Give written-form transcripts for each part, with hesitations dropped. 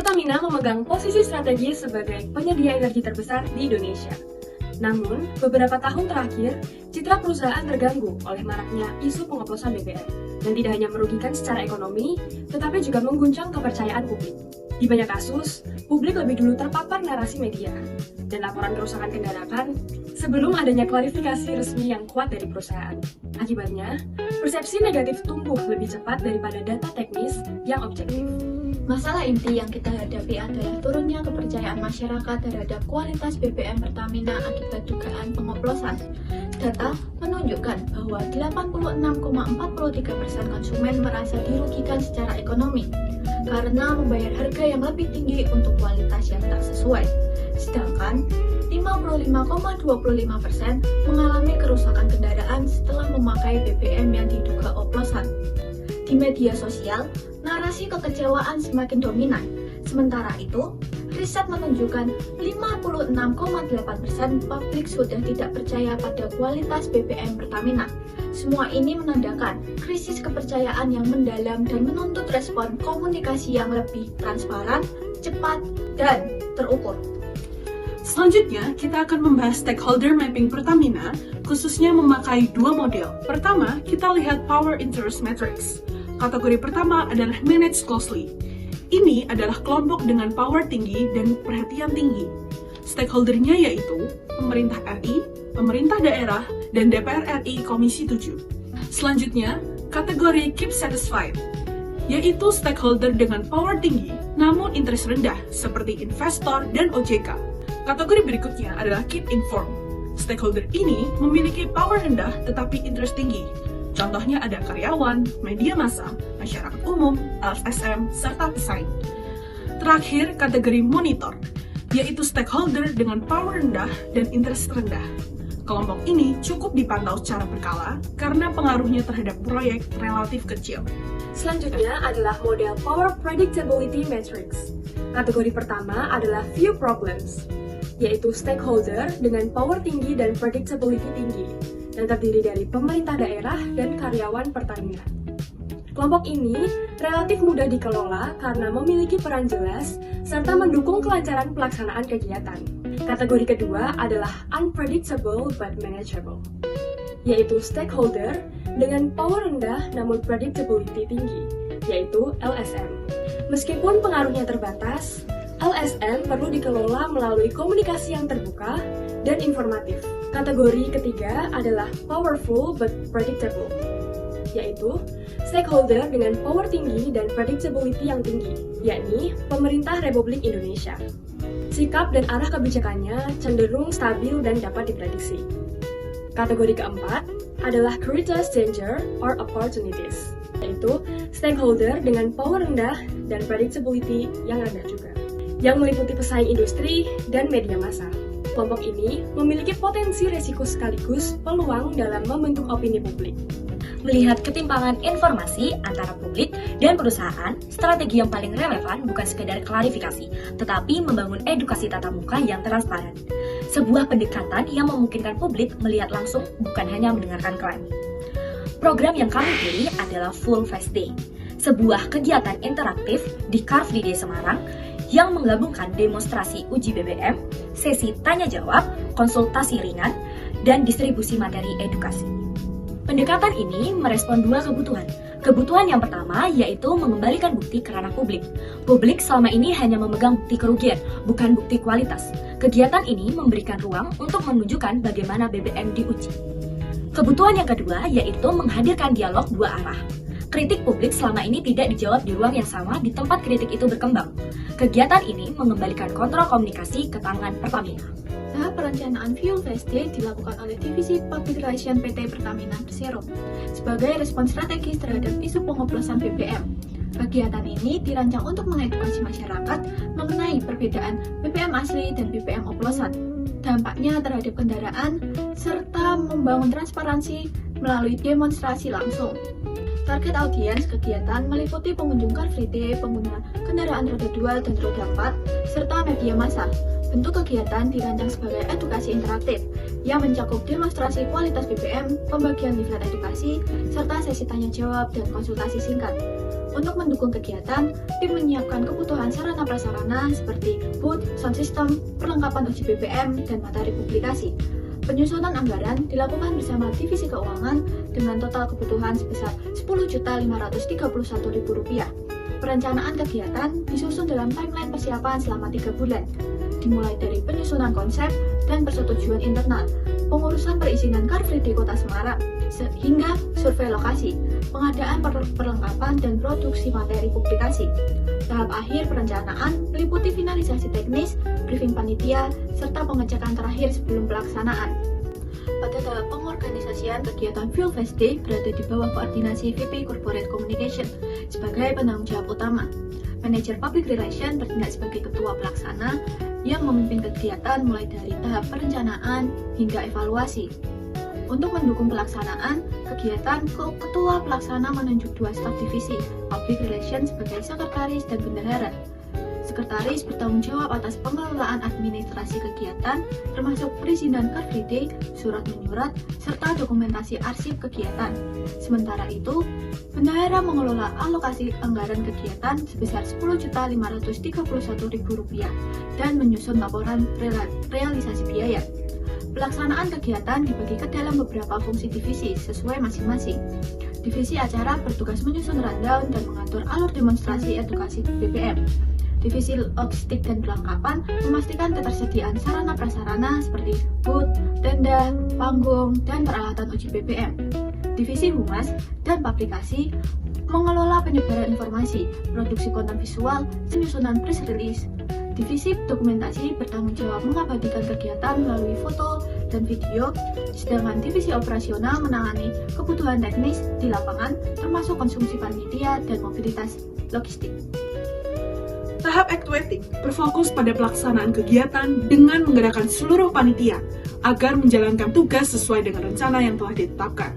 Pertamina memegang posisi strategis sebagai penyedia energi terbesar di Indonesia. Namun, beberapa tahun terakhir, citra perusahaan terganggu oleh maraknya isu pengoplosan BBM, dan tidak hanya merugikan secara ekonomi, tetapi juga mengguncang kepercayaan publik. Di banyak kasus, publik lebih dulu terpapar narasi media dan laporan kerusakan kendaraan sebelum adanya klarifikasi resmi yang kuat dari perusahaan. Akibatnya, persepsi negatif tumbuh lebih cepat daripada data teknis yang objektif. Masalah inti yang kita hadapi adalah turunnya kepercayaan masyarakat terhadap kualitas BBM Pertamina akibat dugaan pengoplosan. Data menunjukkan bahwa 86,43% konsumen merasa dirugikan secara ekonomi karena membayar harga yang lebih tinggi untuk kualitas yang tak sesuai. Sedangkan 55,25% mengalami kerusakan kendaraan setelah memakai BBM yang diduga oplosan. Di media sosial, narasi kekecewaan semakin dominan. Sementara itu, riset menunjukkan 56,8% publik sudah tidak percaya pada kualitas BBM Pertamina. Semua ini menandakan krisis kepercayaan yang mendalam dan menuntut respon komunikasi yang lebih transparan, cepat, dan terukur. Selanjutnya, kita akan membahas stakeholder mapping Pertamina, khususnya memakai dua model. Pertama, kita lihat Power Interest Matrix. Kategori pertama adalah Manage Closely. Ini adalah kelompok dengan power tinggi dan perhatian tinggi. Stakeholdernya yaitu pemerintah RI, pemerintah daerah, dan DPR RI Komisi 7. Selanjutnya, kategori Keep Satisfied, yaitu stakeholder dengan power tinggi namun interest rendah seperti investor dan OJK. Kategori berikutnya adalah Keep Informed. Stakeholder ini memiliki power rendah tetapi interest tinggi. Contohnya ada karyawan, media massa, masyarakat umum, LSM, serta pesaing. Terakhir, kategori monitor, yaitu stakeholder dengan power rendah dan interest rendah. Kelompok ini cukup dipantau secara berkala karena pengaruhnya terhadap proyek relatif kecil. Selanjutnya adalah model Power Predictability Matrix. Kategori pertama adalah Few Problems, yaitu stakeholder dengan power tinggi dan predictability tinggi, yang terdiri dari pemerintah daerah dan karyawan Pertamina. Kelompok ini relatif mudah dikelola karena memiliki peran jelas serta mendukung kelancaran pelaksanaan kegiatan. Kategori kedua adalah Unpredictable but Manageable, yaitu stakeholder dengan power rendah namun predictability tinggi, yaitu LSM. Meskipun pengaruhnya terbatas, LSM perlu dikelola melalui komunikasi yang terbuka dan informatif. Kategori ketiga adalah Powerful but Predictable, yaitu stakeholder dengan power tinggi dan predictability yang tinggi, yakni Pemerintah Republik Indonesia. Sikap dan arah kebijakannya cenderung stabil dan dapat diprediksi. Kategori keempat adalah Courageous Danger or Opportunities, yaitu stakeholder dengan power rendah dan predictability yang rendah juga, yang meliputi pesaing industri dan media massa. Kelompok ini memiliki potensi resiko sekaligus peluang dalam membentuk opini publik. Melihat ketimpangan informasi antara publik dan perusahaan, strategi yang paling relevan bukan sekedar klarifikasi, tetapi membangun edukasi tatap muka yang transparan. Sebuah pendekatan yang memungkinkan publik melihat langsung, bukan hanya mendengarkan klaim. Program yang kami pilih adalah Full Fast Day, sebuah kegiatan interaktif di Car Free Day Semarang yang menggabungkan demonstrasi uji BBM, sesi tanya-jawab, konsultasi ringan, dan distribusi materi edukasi. Pendekatan ini merespon dua kebutuhan. Kebutuhan yang pertama yaitu mengembalikan bukti ke ranah publik. Publik selama ini hanya memegang bukti kerugian, bukan bukti kualitas. Kegiatan ini memberikan ruang untuk menunjukkan bagaimana BBM diuji. Kebutuhan yang kedua yaitu menghadirkan dialog dua arah. Kritik publik selama ini tidak dijawab di ruang yang sama di tempat kritik itu berkembang. Kegiatan ini mengembalikan kontrol komunikasi ke tangan Pertamina. Tahap perencanaan Fuel Fast Day dilakukan oleh Divisi Public Relations PT Pertamina Persero sebagai respons strategis terhadap isu pengoplosan BBM. Kegiatan ini dirancang untuk mengedukasi masyarakat mengenai perbedaan BBM asli dan BBM oplosan, dampaknya terhadap kendaraan, serta membangun transparansi melalui demonstrasi langsung. Target audiens kegiatan meliputi pengunjung Car Free Day, pengguna kendaraan roda 2 dan roda 4, serta media massa. Bentuk kegiatan dirancang sebagai edukasi interaktif yang mencakup demonstrasi kualitas BBM, pembagian leaflet edukasi, serta sesi tanya jawab dan konsultasi singkat. Untuk mendukung kegiatan, tim menyiapkan kebutuhan sarana prasarana seperti booth, sound system, perlengkapan uji BBM, dan materi publikasi. Penyusunan anggaran dilakukan bersama Divisi Keuangan dengan total kebutuhan sebesar Rp10.531.000. Perencanaan kegiatan disusun dalam timeline persiapan selama 3 bulan, dimulai dari penyusunan konsep dan persetujuan internal, pengurusan perizinan Car Free Day Kota Semarang, hingga survei lokasi, pengadaan perlengkapan dan produksi materi publikasi. Tahap akhir perencanaan meliputi finalisasi teknis, briefing panitia, serta pengecekan terakhir sebelum pelaksanaan. Pada tahap pengorganisasian, kegiatan Fuel Fest Day berada di bawah koordinasi VP Corporate Communication sebagai penanggung jawab utama. Manajer Public Relation bertindak sebagai ketua pelaksana yang memimpin kegiatan mulai dari tahap perencanaan hingga evaluasi. Untuk mendukung pelaksanaan kegiatan, ketua pelaksana menunjuk 2 staf divisi, Public Relations sebagai sekretaris dan bendahara. Sekretaris bertanggung jawab atas pengelolaan administrasi kegiatan, termasuk perizinan Car Free Day, surat menyurat, serta dokumentasi arsip kegiatan. Sementara itu, bendahara mengelola alokasi anggaran kegiatan sebesar Rp10.531.000 dan menyusun laporan realisasi biaya. Pelaksanaan kegiatan dibagi ke dalam beberapa fungsi divisi sesuai masing-masing. Divisi acara bertugas menyusun rundown dan mengatur alur demonstrasi edukasi BBM. Divisi logistik dan perlengkapan memastikan ketersediaan sarana-prasarana seperti booth, tenda, panggung, dan peralatan uji BBM. Divisi humas dan publikasi mengelola penyebaran informasi, produksi konten visual, penyusunan press release. Divisi dokumentasi bertanggung jawab mengabadikan kegiatan melalui foto dan video, sedangkan divisi operasional menangani kebutuhan teknis di lapangan, termasuk konsumsi panitia dan mobilitas logistik. Tahap Activating berfokus pada pelaksanaan kegiatan dengan menggerakkan seluruh panitia agar menjalankan tugas sesuai dengan rencana yang telah ditetapkan.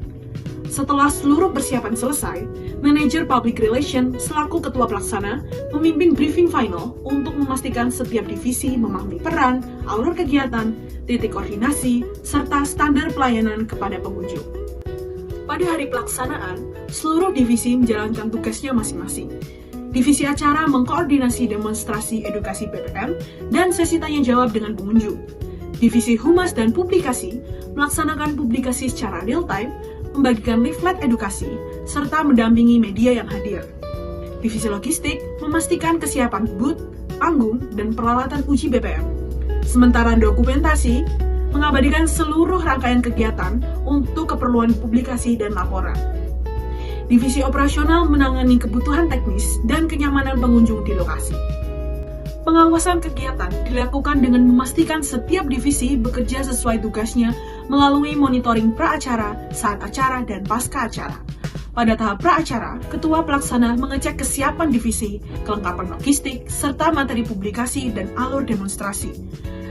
Setelah seluruh persiapan selesai, Manajer Public Relation selaku ketua pelaksana memimpin briefing final untuk memastikan setiap divisi memahami peran, alur kegiatan, titik koordinasi, serta standar pelayanan kepada pengunjung. Pada hari pelaksanaan, seluruh divisi menjalankan tugasnya masing-masing. Divisi acara mengkoordinasi demonstrasi edukasi BBM dan sesi tanya jawab dengan pengunjung. Divisi humas dan publikasi melaksanakan publikasi secara real-time, membagikan leaflet edukasi, serta mendampingi media yang hadir. Divisi logistik memastikan kesiapan booth, panggung, dan peralatan uji BBM. Sementara dokumentasi mengabadikan seluruh rangkaian kegiatan untuk keperluan publikasi dan laporan. Divisi operasional menangani kebutuhan teknis dan kenyamanan pengunjung di lokasi. Pengawasan kegiatan dilakukan dengan memastikan setiap divisi bekerja sesuai tugasnya melalui monitoring pra-acara, saat acara, dan pasca acara. Pada tahap pra-acara, ketua pelaksana mengecek kesiapan divisi, kelengkapan logistik, serta materi publikasi dan alur demonstrasi.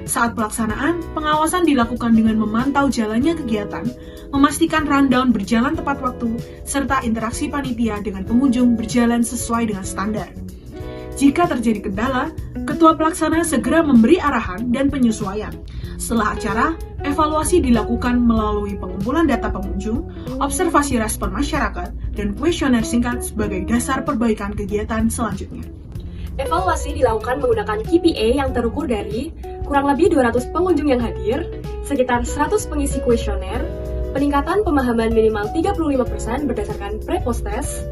Saat pelaksanaan, pengawasan dilakukan dengan memantau jalannya kegiatan, memastikan rundown berjalan tepat waktu, serta interaksi panitia dengan pengunjung berjalan sesuai dengan standar. Jika terjadi kendala, ketua pelaksana segera memberi arahan dan penyesuaian. Setelah acara, evaluasi dilakukan melalui pengumpulan data pengunjung, observasi respon masyarakat, dan kuesioner singkat sebagai dasar perbaikan kegiatan selanjutnya. Evaluasi dilakukan menggunakan KPI yang terukur dari kurang lebih 200 pengunjung yang hadir, sekitar 100 pengisi kuesioner, peningkatan pemahaman minimal 35% berdasarkan pre-post test,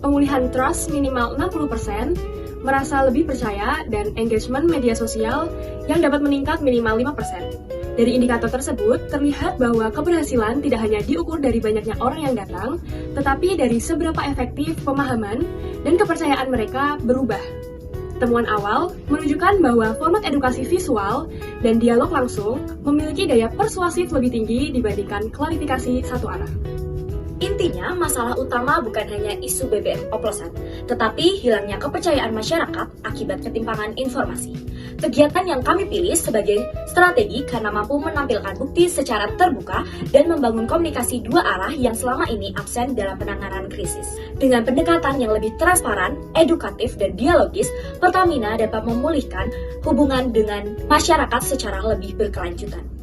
pemulihan trust minimal 60%, merasa lebih percaya, dan engagement media sosial yang dapat meningkat minimal 5%. Dari indikator tersebut, terlihat bahwa keberhasilan tidak hanya diukur dari banyaknya orang yang datang, tetapi dari seberapa efektif pemahaman dan kepercayaan mereka berubah. Temuan awal menunjukkan bahwa format edukasi visual dan dialog langsung memiliki daya persuasif lebih tinggi dibandingkan klarifikasi satu arah. Intinya, masalah utama bukan hanya isu BBM oplosan, tetapi hilangnya kepercayaan masyarakat akibat ketimpangan informasi. Kegiatan yang kami pilih sebagai strategi karena mampu menampilkan bukti secara terbuka dan membangun komunikasi dua arah yang selama ini absen dalam penanganan krisis. Dengan pendekatan yang lebih transparan, edukatif, dan dialogis, Pertamina dapat memulihkan hubungan dengan masyarakat secara lebih berkelanjutan.